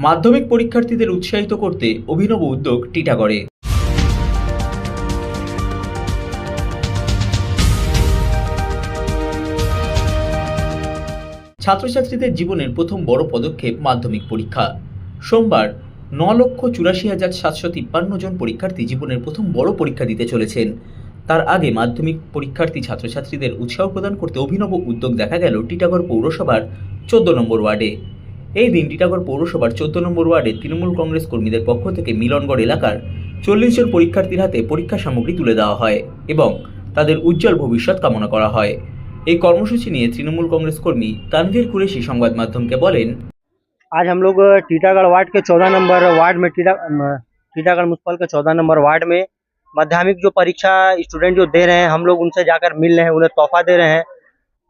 মাধ্যমিক পরীক্ষার্থীদের উৎসাহিত করতে অভিনব উদ্যোগ টিটাগড়ে। ছাত্রছাত্রীদের জীবনের প্রথম বড় পদক্ষেপ মাধ্যমিক পরীক্ষা। সোমবার 9,84,753 জন পরীক্ষার্থী জীবনের প্রথম বড় পরীক্ষা দিতে চলেছেন। তার আগে মাধ্যমিক পরীক্ষার্থী ছাত্রছাত্রীদের উৎসাহ প্রদান করতে অভিনব উদ্যোগ দেখা গেল টিটাগড় পৌরসভার 14 নম্বর ওয়ার্ডে। এই দিন টিটাগড় পৌরসভার 14 নম্বর ওয়ার্ডে তৃণমূল কংগ্রেস কর্মীদের পক্ষ থেকে মিলনগড় এলাকার 40 জন পরীক্ষার্থীর হাতে পরীক্ষা সামগ্রী তুলে দেওয়া হয় এবং তাদের উজ্জ্বল ভবিষ্যৎ কামনা করা হয়। এই কর্মসূচি নিয়ে তৃণমূল কংগ্রেস কর্মী তানভীর কুরেশি সংবাদ মাধ্যমকে বলেন, आज हम लोग टीटागढ़ वार्ड के 14 नंबर वार्ड में टीटागढ़ म्युनिसिपल के 14 नंबर वार्ड में माध्यमिक जो परीक्षा स्टूडेंट जो दे रहे हैं, हम लोग उनसे जाकर मिल रहे हैं, उन्हें तोहफा दे रहे हैं,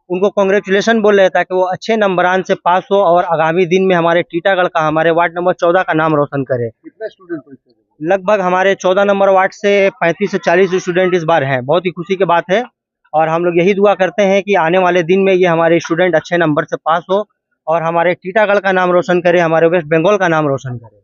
उनको कांग्रेचुलेशन बोल रहे हैं ताकि वो अच्छे नंबरान से पास हो और आगामी दिन में हमारे टीटागढ़ का, हमारे वार्ड नंबर 14 का नाम रोशन करे। कितना स्टूडेंट परीक्षा दे रहे हैं? लगभग हमारे 14 नंबर वार्ड से 35 से 40 स्टूडेंट इस बार हैं। बहुत ही खुशी की बात है और हम लोग यही दुआ करते हैं कि आने वाले दिन में ये हमारे स्टूडेंट अच्छे नंबर से पास हो और हमारे टीटागढ़ का नाम रोशन करे, हमारे वेस्ट बंगाल का नाम रोशन करे।